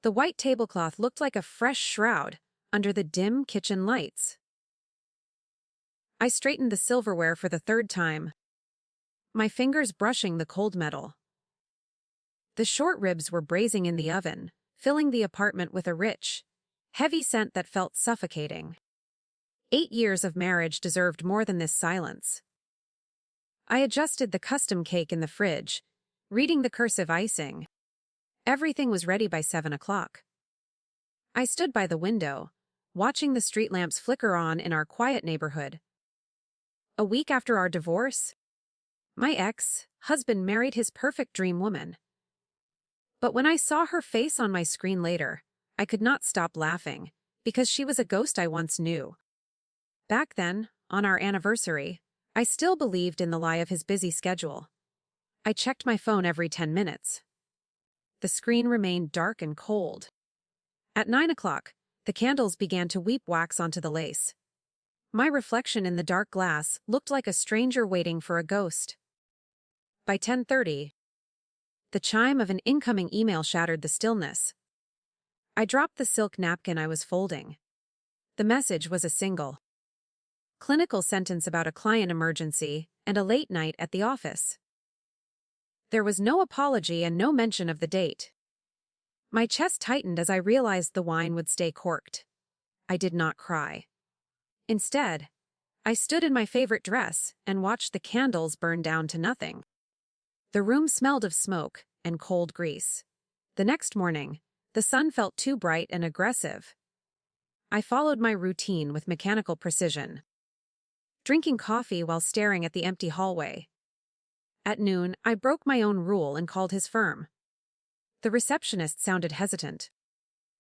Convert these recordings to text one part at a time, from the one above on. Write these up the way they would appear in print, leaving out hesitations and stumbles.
The white tablecloth looked like a fresh shroud under the dim kitchen lights. I straightened the silverware for the third time, my fingers brushing the cold metal. The short ribs were braising in the oven, filling the apartment with a rich, heavy scent that felt suffocating. 8 years of marriage deserved more than this silence. I adjusted the custom cake in the fridge, reading the cursive icing. Everything was ready by 7 o'clock. I stood by the window, watching the street lamps flicker on in our quiet neighborhood. A week after our divorce, my ex-husband married his perfect dream woman. But when I saw her face on my screen later, I could not stop laughing, because she was a ghost I once knew. Back then, on our anniversary, I still believed in the lie of his busy schedule. I checked my phone every 10 minutes. The screen remained dark and cold. At 9 o'clock, the candles began to weep wax onto the lace. My reflection in the dark glass looked like a stranger waiting for a ghost. By 10:30, the chime of an incoming email shattered the stillness. I dropped the silk napkin I was folding. The message was a single, clinical sentence about a client emergency and a late night at the office. There was no apology and no mention of the date. My chest tightened as I realized the wine would stay corked. I did not cry. Instead, I stood in my favorite dress and watched the candles burn down to nothing. The room smelled of smoke and cold grease. The next morning, the sun felt too bright and aggressive. I followed my routine with mechanical precision, drinking coffee while staring at the empty hallway. At noon, I broke my own rule and called his firm. The receptionist sounded hesitant,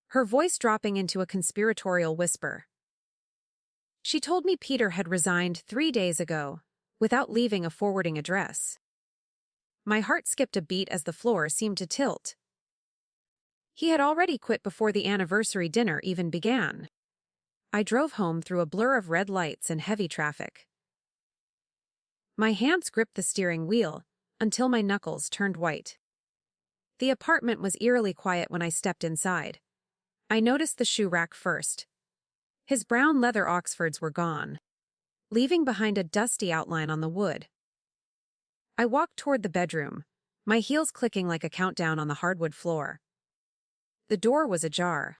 her voice dropping into a conspiratorial whisper. She told me Peter had resigned 3 days ago, without leaving a forwarding address. My heart skipped a beat as the floor seemed to tilt. He had already quit before the anniversary dinner even began. I drove home through a blur of red lights and heavy traffic. My hands gripped the steering wheel until my knuckles turned white. The apartment was eerily quiet when I stepped inside. I noticed the shoe rack first. His brown leather Oxfords were gone, leaving behind a dusty outline on the wood. I walked toward the bedroom, my heels clicking like a countdown on the hardwood floor. The door was ajar.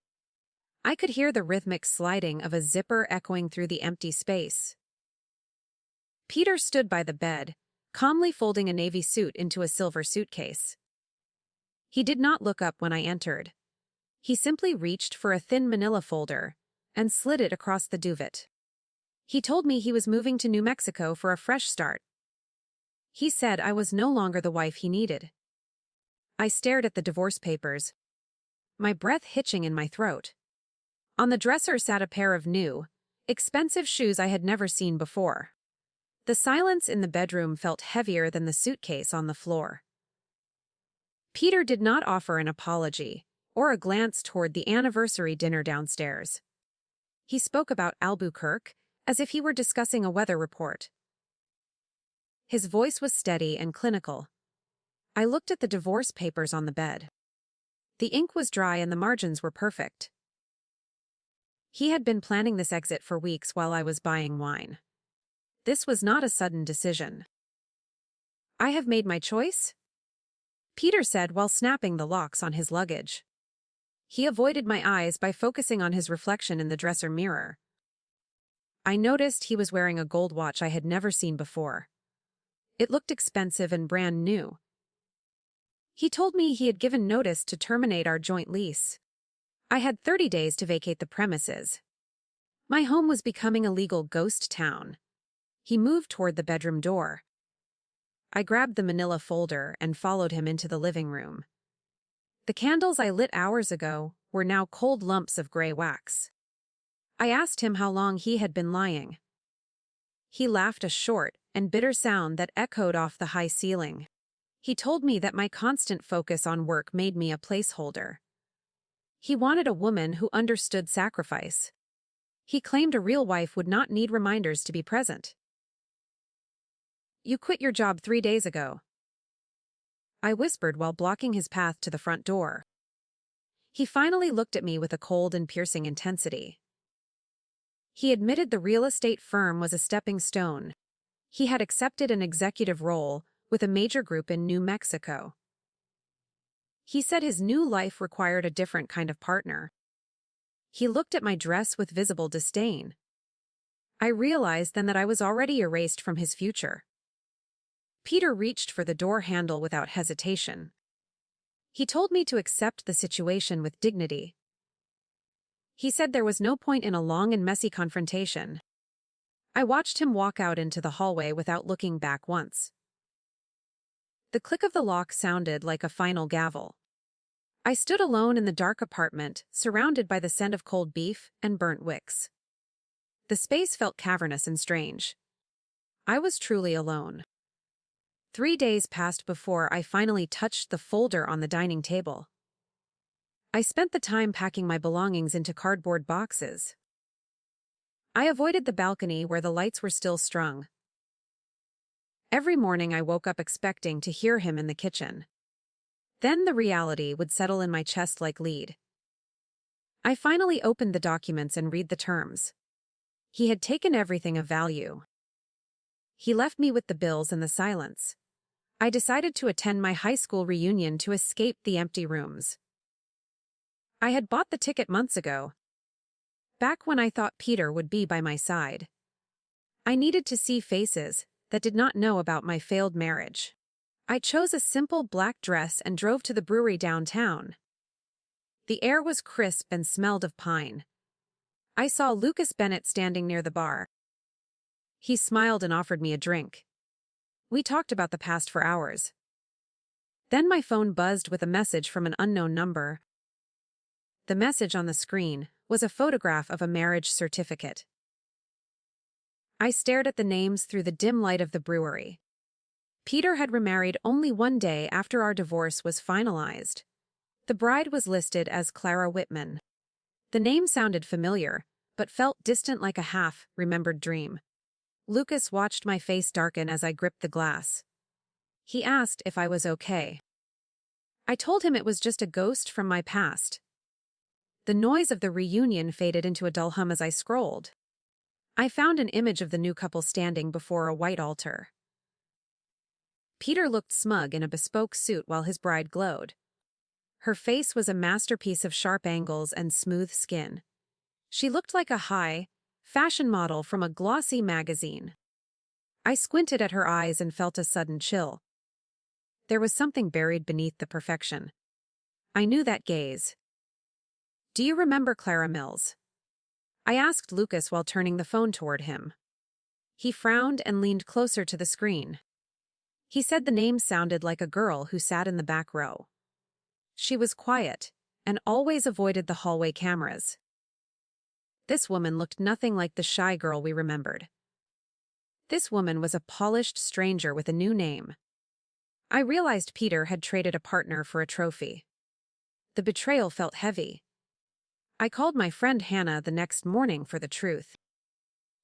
I could hear the rhythmic sliding of a zipper echoing through the empty space. Peter stood by the bed, calmly folding a navy suit into a silver suitcase. He did not look up when I entered. He simply reached for a thin manila folder and slid it across the duvet. He told me he was moving to New Mexico for a fresh start. He said I was no longer the wife he needed. I stared at the divorce papers, my breath hitching in my throat. On the dresser sat a pair of new, expensive shoes I had never seen before. The silence in the bedroom felt heavier than the suitcase on the floor. Peter did not offer an apology or a glance toward the anniversary dinner downstairs. He spoke about Albuquerque as if he were discussing a weather report. His voice was steady and clinical. I looked at the divorce papers on the bed. The ink was dry and the margins were perfect. He had been planning this exit for weeks while I was buying wine. This was not a sudden decision. "I have made my choice," Peter said while snapping the locks on his luggage. He avoided my eyes by focusing on his reflection in the dresser mirror. I noticed he was wearing a gold watch I had never seen before. It looked expensive and brand new. He told me he had given notice to terminate our joint lease. I had 30 days to vacate the premises. My home was becoming a legal ghost town. He moved toward the bedroom door. I grabbed the manila folder and followed him into the living room. The candles I lit hours ago were now cold lumps of gray wax. I asked him how long he had been lying. He laughed, a short and bitter sound that echoed off the high ceiling. He told me that my constant focus on work made me a placeholder. He wanted a woman who understood sacrifice. He claimed a real wife would not need reminders to be present. "You quit your job 3 days ago," I whispered while blocking his path to the front door. He finally looked at me with a cold and piercing intensity. He admitted the real estate firm was a stepping stone. He had accepted an executive role with a major group in New Mexico. He said his new life required a different kind of partner. He looked at my dress with visible disdain. I realized then that I was already erased from his future. Peter reached for the door handle without hesitation. He told me to accept the situation with dignity. He said there was no point in a long and messy confrontation. I watched him walk out into the hallway without looking back once. The click of the lock sounded like a final gavel. I stood alone in the dark apartment, surrounded by the scent of cold beef and burnt wicks. The space felt cavernous and strange. I was truly alone. 3 days passed before I finally touched the folder on the dining table. I spent the time packing my belongings into cardboard boxes. I avoided the balcony where the lights were still strung. Every morning I woke up expecting to hear him in the kitchen. Then the reality would settle in my chest like lead. I finally opened the documents and read the terms. He had taken everything of value. He left me with the bills and the silence. I decided to attend my high school reunion to escape the empty rooms. I had bought the ticket months ago, back when I thought Peter would be by my side. I needed to see faces that did not know about my failed marriage. I chose a simple black dress and drove to the brewery downtown. The air was crisp and smelled of pine. I saw Lucas Bennett standing near the bar. He smiled and offered me a drink. We talked about the past for hours. Then my phone buzzed with a message from an unknown number. The message on the screen was a photograph of a marriage certificate. I stared at the names through the dim light of the brewery. Peter had remarried only one day after our divorce was finalized. The bride was listed as Clara Whitman. The name sounded familiar, but felt distant like a half-remembered dream. Lucas watched my face darken as I gripped the glass. He asked if I was okay. I told him it was just a ghost from my past. The noise of the reunion faded into a dull hum as I scrolled. I found an image of the new couple standing before a white altar. Peter looked smug in a bespoke suit while his bride glowed. Her face was a masterpiece of sharp angles and smooth skin. She looked like a high-fashion model from a glossy magazine. I squinted at her eyes and felt a sudden chill. There was something buried beneath the perfection. I knew that gaze. "Do you remember Clara Mills?" I asked Lucas while turning the phone toward him. He frowned and leaned closer to the screen. He said the name sounded like a girl who sat in the back row. She was quiet and always avoided the hallway cameras. This woman looked nothing like the shy girl we remembered. This woman was a polished stranger with a new name. I realized Peter had traded a partner for a trophy. The betrayal felt heavy. I called my friend Hannah the next morning for the truth.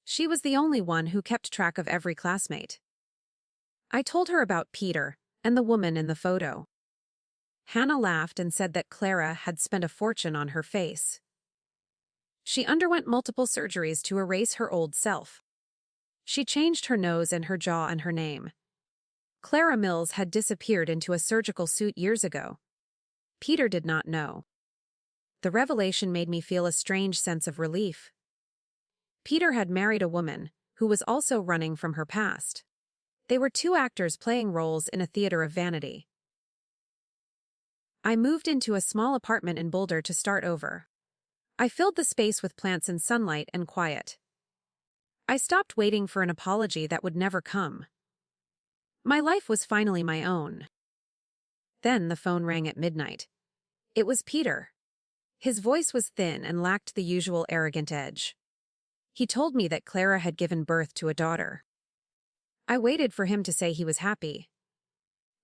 She was the only one who kept track of every classmate. I told her about Peter and the woman in the photo. Hannah laughed and said that Clara had spent a fortune on her face. She underwent multiple surgeries to erase her old self. She changed her nose and her jaw and her name. Clara Mills had disappeared into a surgical suit years ago. Peter did not know. The revelation made me feel a strange sense of relief. Peter had married a woman who was also running from her past. They were two actors playing roles in a theater of vanity. I moved into a small apartment in Boulder to start over. I filled the space with plants and sunlight and quiet. I stopped waiting for an apology that would never come. My life was finally my own. Then the phone rang at midnight. It was Peter. His voice was thin and lacked the usual arrogant edge. He told me that Clara had given birth to a daughter. I waited for him to say he was happy.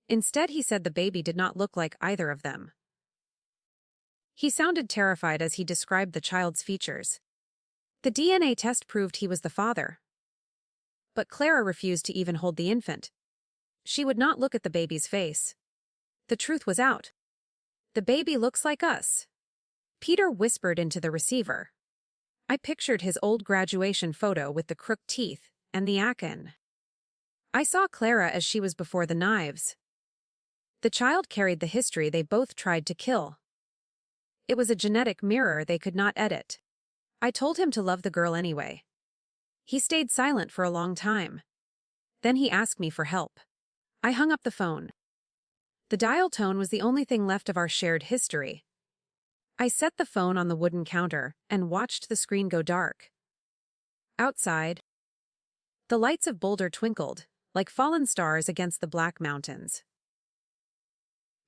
Instead, he said the baby did not look like either of them. He sounded terrified as he described the child's features. The DNA test proved he was the father. But Clara refused to even hold the infant. She would not look at the baby's face. The truth was out. The baby looks like us. Peter whispered into the receiver. I pictured his old graduation photo with the crooked teeth and the acne. I saw Clara as she was before the knives. The child carried the history they both tried to kill. It was a genetic mirror they could not edit. I told him to love the girl anyway. He stayed silent for a long time. Then he asked me for help. I hung up the phone. The dial tone was the only thing left of our shared history. I set the phone on the wooden counter and watched the screen go dark. Outside, the lights of Boulder twinkled, like fallen stars against the black mountains.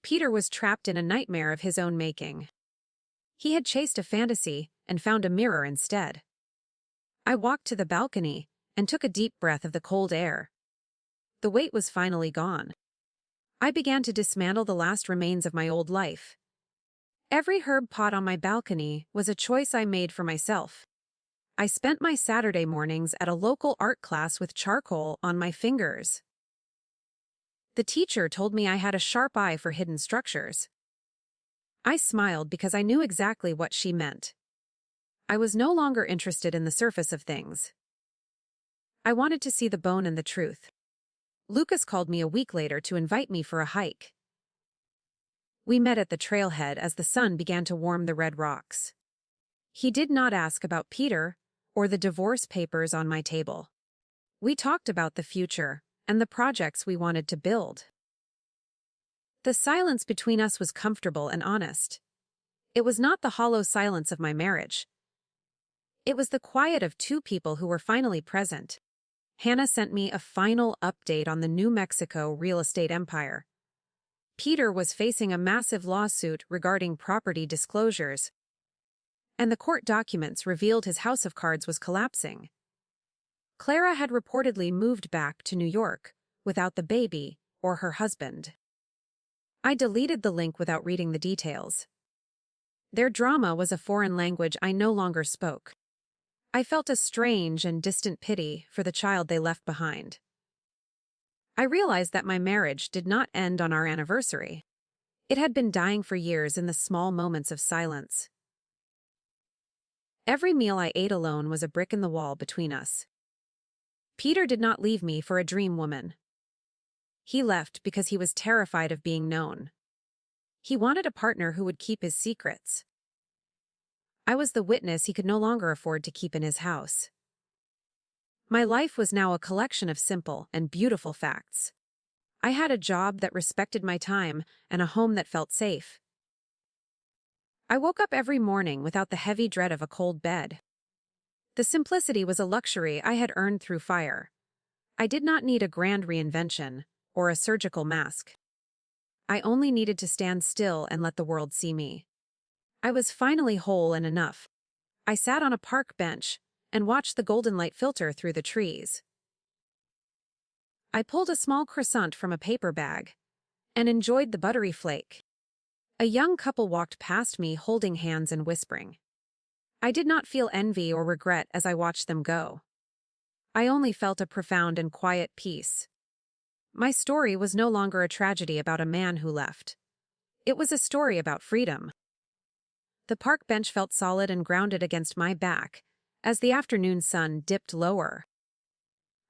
Peter was trapped in a nightmare of his own making. He had chased a fantasy and found a mirror instead. I walked to the balcony and took a deep breath of the cold air. The weight was finally gone. I began to dismantle the last remains of my old life. Every herb pot on my balcony was a choice I made for myself. I spent my Saturday mornings at a local art class with charcoal on my fingers. The teacher told me I had a sharp eye for hidden structures. I smiled because I knew exactly what she meant. I was no longer interested in the surface of things. I wanted to see the bone and the truth. Lucas called me a week later to invite me for a hike. We met at the trailhead as the sun began to warm the red rocks. He did not ask about Peter or the divorce papers on my table. We talked about the future and the projects we wanted to build. The silence between us was comfortable and honest. It was not the hollow silence of my marriage. It was the quiet of two people who were finally present. Hannah sent me a final update on the New Mexico real estate empire. Peter was facing a massive lawsuit regarding property disclosures, and the court documents revealed his house of cards was collapsing. Clara had reportedly moved back to New York without the baby or her husband. I deleted the link without reading the details. Their drama was a foreign language I no longer spoke. I felt a strange and distant pity for the child they left behind. I realized that my marriage did not end on our anniversary. It had been dying for years in the small moments of silence. Every meal I ate alone was a brick in the wall between us. Peter did not leave me for a dream woman. He left because he was terrified of being known. He wanted a partner who would keep his secrets. I was the witness he could no longer afford to keep in his house. My life was now a collection of simple and beautiful facts. I had a job that respected my time and a home that felt safe. I woke up every morning without the heavy dread of a cold bed. The simplicity was a luxury I had earned through fire. I did not need a grand reinvention or a surgical mask. I only needed to stand still and let the world see me. I was finally whole and enough. I sat on a park bench and watched the golden light filter through the trees. I pulled a small croissant from a paper bag and enjoyed the buttery flake. A young couple walked past me holding hands and whispering. I did not feel envy or regret as I watched them go. I only felt a profound and quiet peace. My story was no longer a tragedy about a man who left. It was a story about freedom. The park bench felt solid and grounded against my back as the afternoon sun dipped lower.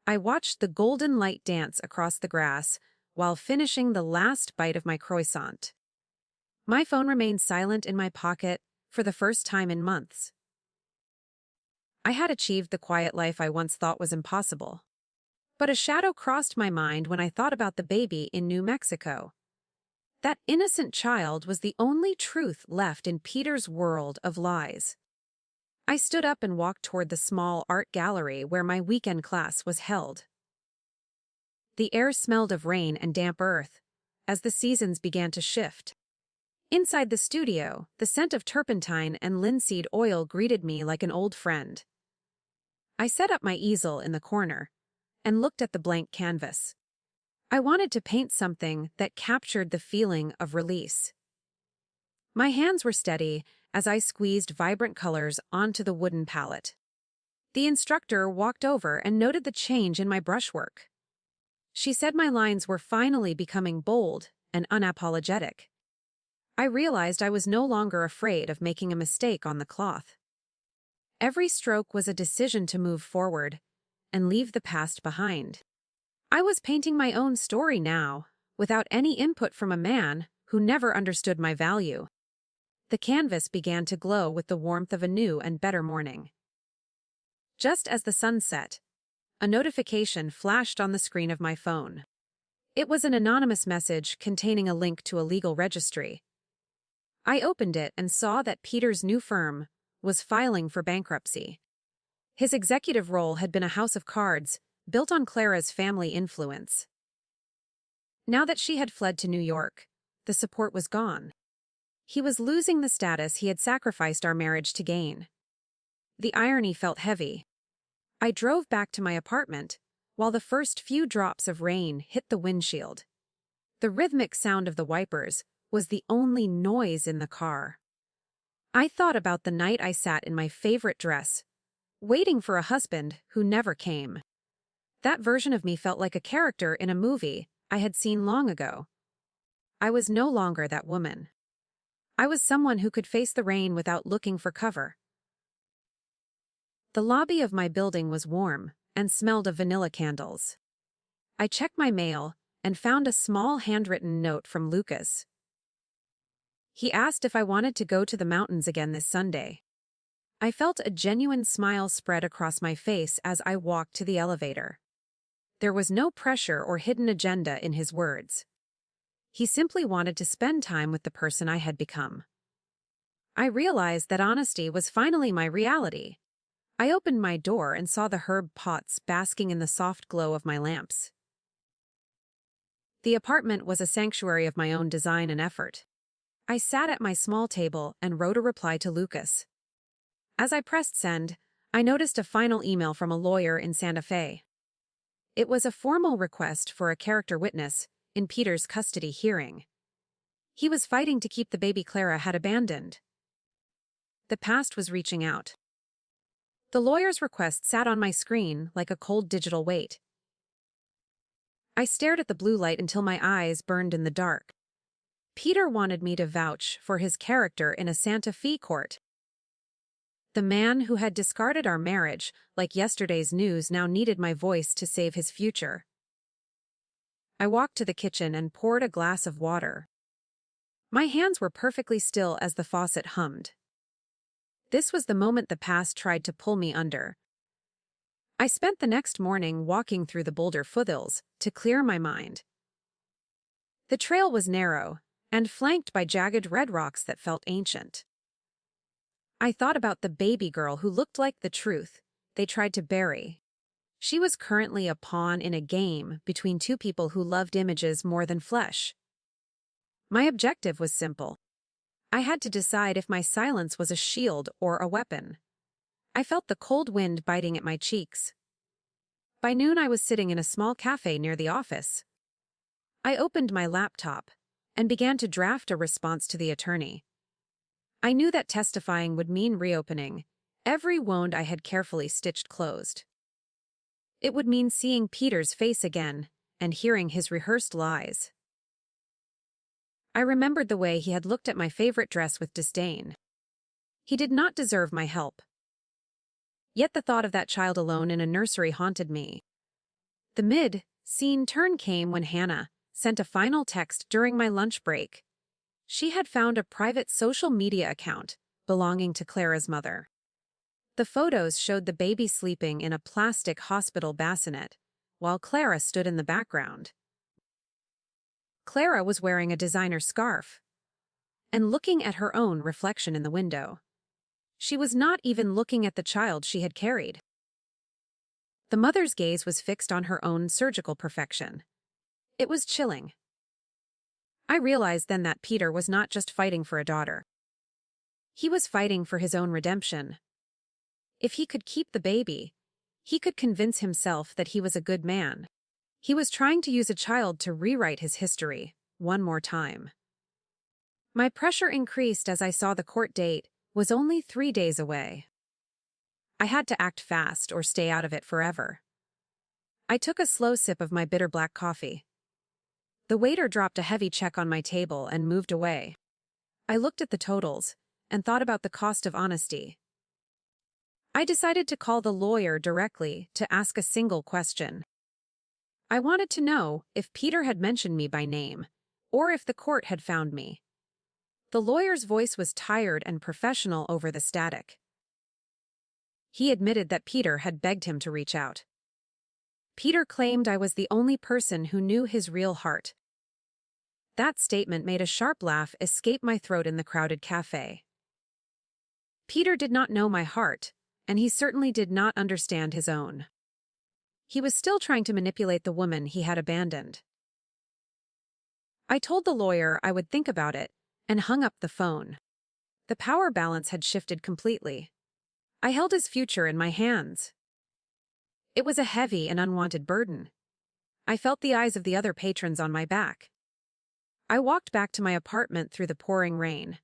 I watched the golden light dance across the grass while finishing the last bite of my croissant. My phone remained silent in my pocket for the first time in months. I had achieved the quiet life I once thought was impossible. But a shadow crossed my mind when I thought about the baby in New Mexico. That innocent child was the only truth left in Peter's world of lies. I stood up and walked toward the small art gallery where my weekend class was held. The air smelled of rain and damp earth as the seasons began to shift. Inside the studio, the scent of turpentine and linseed oil greeted me like an old friend. I set up my easel in the corner and looked at the blank canvas. I wanted to paint something that captured the feeling of release. My hands were steady as I squeezed vibrant colors onto the wooden palette. The instructor walked over and noted the change in my brushwork. She said my lines were finally becoming bold and unapologetic. I realized I was no longer afraid of making a mistake on the cloth. Every stroke was a decision to move forward and leave the past behind. I was painting my own story now, without any input from a man who never understood my value. The canvas began to glow with the warmth of a new and better morning. Just as the sun set, a notification flashed on the screen of my phone. It was an anonymous message containing a link to a legal registry. I opened it and saw that Peter's new firm was filing for bankruptcy. His executive role had been a house of cards built on Clara's family influence. Now that she had fled to New York, the support was gone. He was losing the status he had sacrificed our marriage to gain. The irony felt heavy. I drove back to my apartment while the first few drops of rain hit the windshield. The rhythmic sound of the wipers was the only noise in the car. I thought about the night I sat in my favorite dress, waiting for a husband who never came. That version of me felt like a character in a movie I had seen long ago. I was no longer that woman. I was someone who could face the rain without looking for cover. The lobby of my building was warm and smelled of vanilla candles. I checked my mail and found a small handwritten note from Lucas. He asked if I wanted to go to the mountains again this Sunday. I felt a genuine smile spread across my face as I walked to the elevator. There was no pressure or hidden agenda in his words. He simply wanted to spend time with the person I had become. I realized that honesty was finally my reality. I opened my door and saw the herb pots basking in the soft glow of my lamps. The apartment was a sanctuary of my own design and effort. I sat at my small table and wrote a reply to Lucas. As I pressed send, I noticed a final email from a lawyer in Santa Fe. It was a formal request for a character witness in Peter's custody hearing. He was fighting to keep the baby Clara had abandoned. The past was reaching out. The lawyer's request sat on my screen like a cold digital weight. I stared at the blue light until my eyes burned in the dark. Peter wanted me to vouch for his character in a Santa Fe court. The man who had discarded our marriage like yesterday's news now needed my voice to save his future. I walked to the kitchen and poured a glass of water. My hands were perfectly still as the faucet hummed. This was the moment the past tried to pull me under. I spent the next morning walking through the Boulder foothills to clear my mind. The trail was narrow and flanked by jagged red rocks that felt ancient. I thought about the baby girl who looked like the truth they tried to bury. She was currently a pawn in a game between two people who loved images more than flesh. My objective was simple. I had to decide if my silence was a shield or a weapon. I felt the cold wind biting at my cheeks. By noon, I was sitting in a small cafe near the office. I opened my laptop and began to draft a response to the attorney. I knew that testifying would mean reopening every wound I had carefully stitched closed. It would mean seeing Peter's face again and hearing his rehearsed lies. I remembered the way he had looked at my favorite dress with disdain. He did not deserve my help. Yet the thought of that child alone in a nursery haunted me. The mid-scene turn came when Hannah sent a final text during my lunch break. She had found a private social media account belonging to Clara's mother. The photos showed the baby sleeping in a plastic hospital bassinet, while Clara stood in the background. Clara was wearing a designer scarf and looking at her own reflection in the window. She was not even looking at the child she had carried. The mother's gaze was fixed on her own surgical perfection. It was chilling. I realized then that Peter was not just fighting for a daughter. He was fighting for his own redemption. If he could keep the baby, he could convince himself that he was a good man. He was trying to use a child to rewrite his history one more time. My pressure increased as I saw the court date was only 3 days away. I had to act fast or stay out of it forever. I took a slow sip of my bitter black coffee. The waiter dropped a heavy check on my table and moved away. I looked at the totals and thought about the cost of honesty. I decided to call the lawyer directly to ask a single question. I wanted to know if Peter had mentioned me by name, or if the court had found me. The lawyer's voice was tired and professional over the static. He admitted that Peter had begged him to reach out. Peter claimed I was the only person who knew his real heart. That statement made a sharp laugh escape my throat in the crowded cafe. Peter did not know my heart, and he certainly did not understand his own. He was still trying to manipulate the woman he had abandoned. I told the lawyer I would think about it and hung up the phone. The power balance had shifted completely. I held his future in my hands. It was a heavy and unwanted burden. I felt the eyes of the other patrons on my back. I walked back to my apartment through the pouring rain.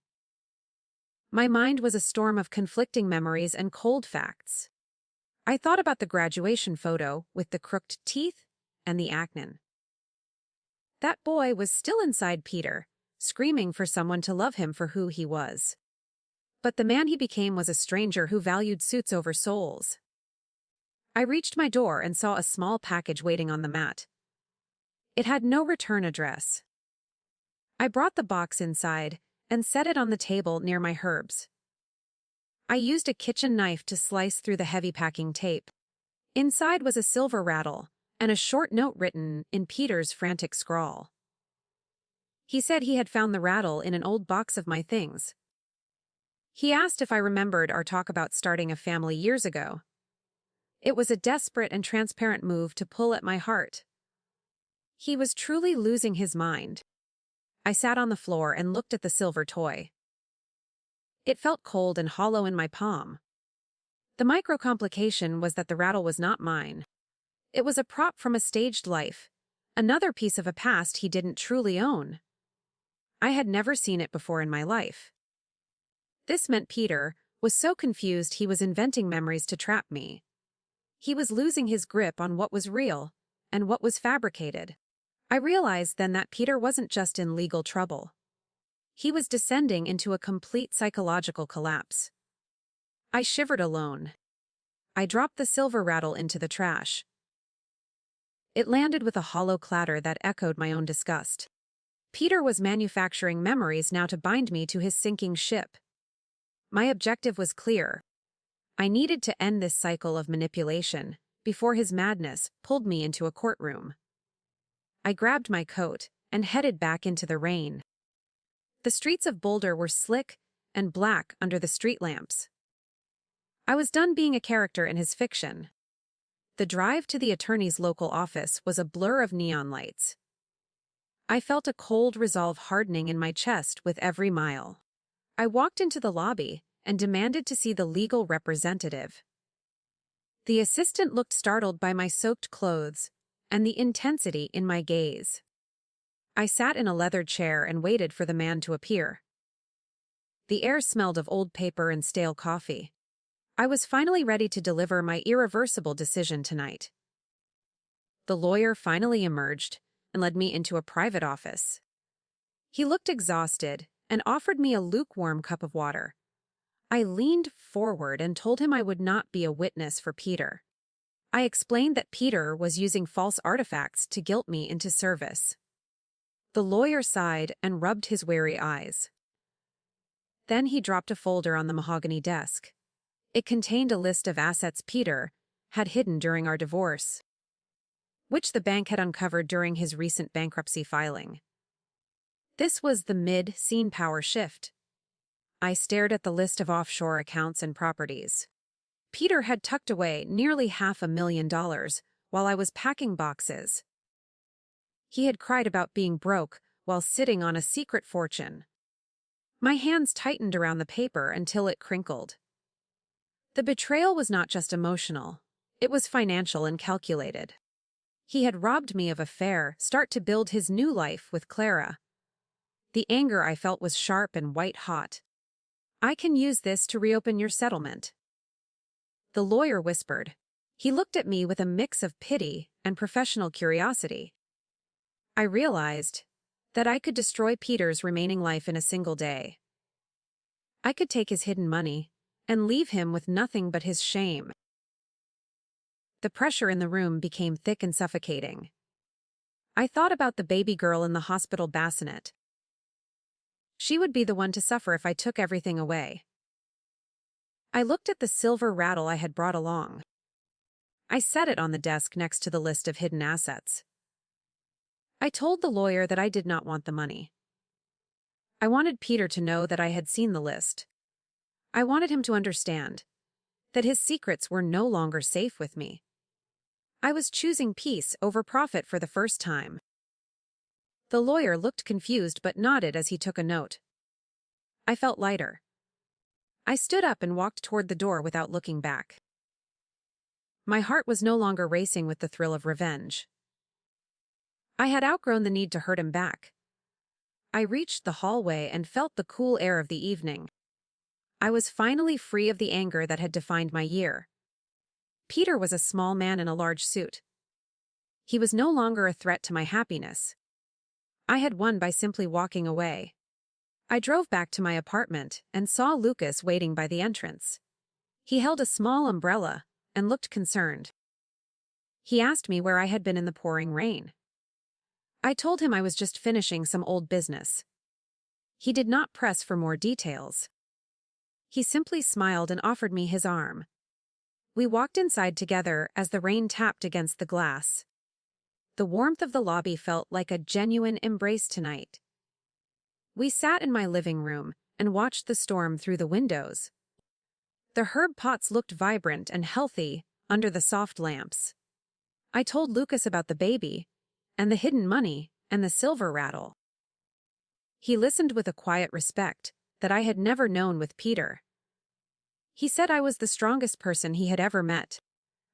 My mind was a storm of conflicting memories and cold facts. I thought about the graduation photo with the crooked teeth and the acne. That boy was still inside Peter, screaming for someone to love him for who he was. But the man he became was a stranger who valued suits over souls. I reached my door and saw a small package waiting on the mat. It had no return address. I brought the box inside and set it on the table near my herbs. I used a kitchen knife to slice through the heavy packing tape. Inside was a silver rattle and a short note written in Peter's frantic scrawl. He said he had found the rattle in an old box of my things. He asked if I remembered our talk about starting a family years ago. It was a desperate and transparent move to pull at my heart. He was truly losing his mind. I sat on the floor and looked at the silver toy. It felt cold and hollow in my palm. The micro-complication was that the rattle was not mine. It was a prop from a staged life, another piece of a past he didn't truly own. I had never seen it before in my life. This meant Peter was so confused he was inventing memories to trap me. He was losing his grip on what was real and what was fabricated. I realized then that Peter wasn't just in legal trouble. He was descending into a complete psychological collapse. I shivered alone. I dropped the silver rattle into the trash. It landed with a hollow clatter that echoed my own disgust. Peter was manufacturing memories now to bind me to his sinking ship. My objective was clear. I needed to end this cycle of manipulation before his madness pulled me into a courtroom. I grabbed my coat and headed back into the rain. The streets of Boulder were slick and black under the street lamps. I was done being a character in his fiction. The drive to the attorney's local office was a blur of neon lights. I felt a cold resolve hardening in my chest with every mile. I walked into the lobby and demanded to see the legal representative. The assistant looked startled by my soaked clothes and the intensity in my gaze. I sat in a leather chair and waited for the man to appear. The air smelled of old paper and stale coffee. I was finally ready to deliver my irreversible decision tonight. The lawyer finally emerged and led me into a private office. He looked exhausted and offered me a lukewarm cup of water. I leaned forward and told him I would not be a witness for Peter. I explained that Peter was using false artifacts to guilt me into service. The lawyer sighed and rubbed his weary eyes. Then he dropped a folder on the mahogany desk. It contained a list of assets Peter had hidden during our divorce, which the bank had uncovered during his recent bankruptcy filing. This was the mid-scene power shift. I stared at the list of offshore accounts and properties. Peter had tucked away nearly $500,000 while I was packing boxes. He had cried about being broke while sitting on a secret fortune. My hands tightened around the paper until it crinkled. The betrayal was not just emotional, it was financial and calculated. He had robbed me of a fair start to build his new life with Clara. The anger I felt was sharp and white-hot. I can use this to reopen your settlement. The lawyer whispered. He looked at me with a mix of pity and professional curiosity. I realized that I could destroy Peter's remaining life in a single day. I could take his hidden money and leave him with nothing but his shame. The pressure in the room became thick and suffocating. I thought about the baby girl in the hospital bassinet. She would be the one to suffer if I took everything away. I looked at the silver rattle I had brought along. I set it on the desk next to the list of hidden assets. I told the lawyer that I did not want the money. I wanted Peter to know that I had seen the list. I wanted him to understand that his secrets were no longer safe with me. I was choosing peace over profit for the first time. The lawyer looked confused but nodded as he took a note. I felt lighter. I stood up and walked toward the door without looking back. My heart was no longer racing with the thrill of revenge. I had outgrown the need to hurt him back. I reached the hallway and felt the cool air of the evening. I was finally free of the anger that had defined my year. Peter was a small man in a large suit. He was no longer a threat to my happiness. I had won by simply walking away. I drove back to my apartment and saw Lucas waiting by the entrance. He held a small umbrella and looked concerned. He asked me where I had been in the pouring rain. I told him I was just finishing some old business. He did not press for more details. He simply smiled and offered me his arm. We walked inside together as the rain tapped against the glass. The warmth of the lobby felt like a genuine embrace tonight. We sat in my living room and watched the storm through the windows. The herb pots looked vibrant and healthy under the soft lamps. I told Lucas about the baby, and the hidden money, and the silver rattle. He listened with a quiet respect that I had never known with Peter. He said I was the strongest person he had ever met.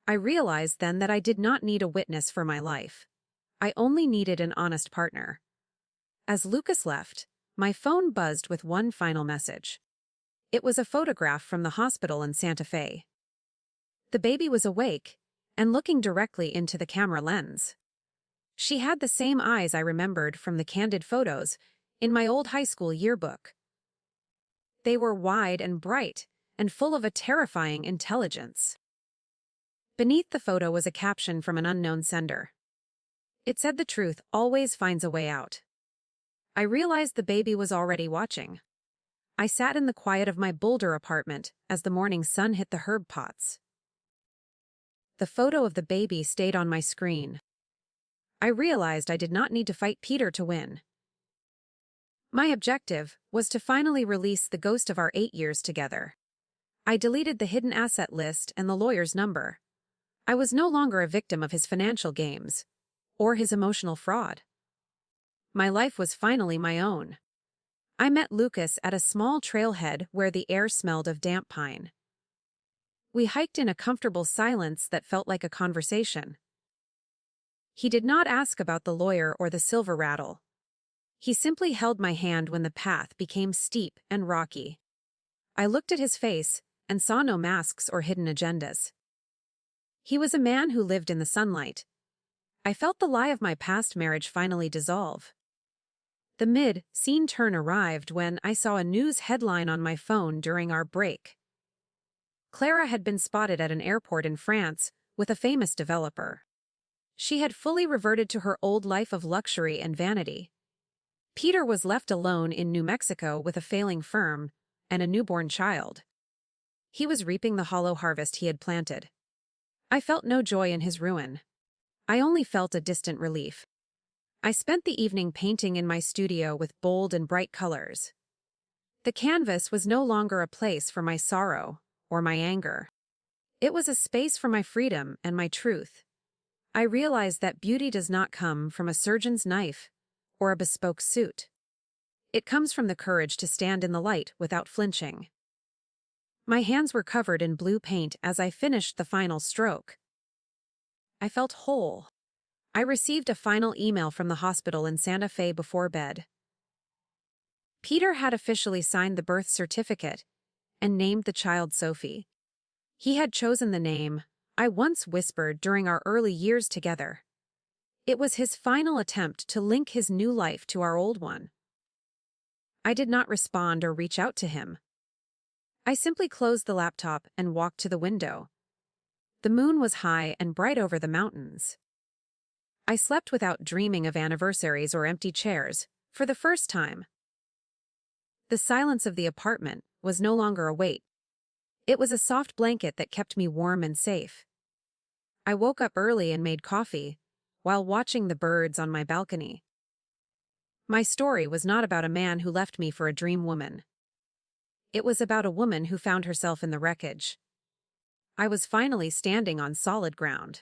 I realized then that I did not need a witness for my life. I only needed an honest partner. As Lucas left, my phone buzzed with one final message. It was a photograph from the hospital in Santa Fe. The baby was awake and looking directly into the camera lens. She had the same eyes I remembered from the candid photos in my old high school yearbook. They were wide and bright and full of a terrifying intelligence. Beneath the photo was a caption from an unknown sender. It said the truth always finds a way out. I realized the baby was already watching. I sat in the quiet of my Boulder apartment as the morning sun hit the herb pots. The photo of the baby stayed on my screen. I realized I did not need to fight Peter to win. My objective was to finally release the ghost of our 8 years together. I deleted the hidden asset list and the lawyer's number. I was no longer a victim of his financial games or his emotional fraud. My life was finally my own. I met Lucas at a small trailhead where the air smelled of damp pine. We hiked in a comfortable silence that felt like a conversation. He did not ask about the lawyer or the silver rattle. He simply held my hand when the path became steep and rocky. I looked at his face and saw no masks or hidden agendas. He was a man who lived in the sunlight. I felt the lie of my past marriage finally dissolve. The mid-scene turn arrived when I saw a news headline on my phone during our break. Clara had been spotted at an airport in France with a famous developer. She had fully reverted to her old life of luxury and vanity. Peter was left alone in New Mexico with a failing firm and a newborn child. He was reaping the hollow harvest he had planted. I felt no joy in his ruin. I only felt a distant relief. I spent the evening painting in my studio with bold and bright colors. The canvas was no longer a place for my sorrow or my anger. It was a space for my freedom and my truth. I realized that beauty does not come from a surgeon's knife or a bespoke suit. It comes from the courage to stand in the light without flinching. My hands were covered in blue paint as I finished the final stroke. I felt whole. I received a final email from the hospital in Santa Fe before bed. Peter had officially signed the birth certificate and named the child Sophie. He had chosen the name I once whispered during our early years together. It was his final attempt to link his new life to our old one. I did not respond or reach out to him. I simply closed the laptop and walked to the window. The moon was high and bright over the mountains. I slept without dreaming of anniversaries or empty chairs, for the first time. The silence of the apartment was no longer a weight. It was a soft blanket that kept me warm and safe. I woke up early and made coffee, while watching the birds on my balcony. My story was not about a man who left me for a dream woman. It was about a woman who found herself in the wreckage. I was finally standing on solid ground.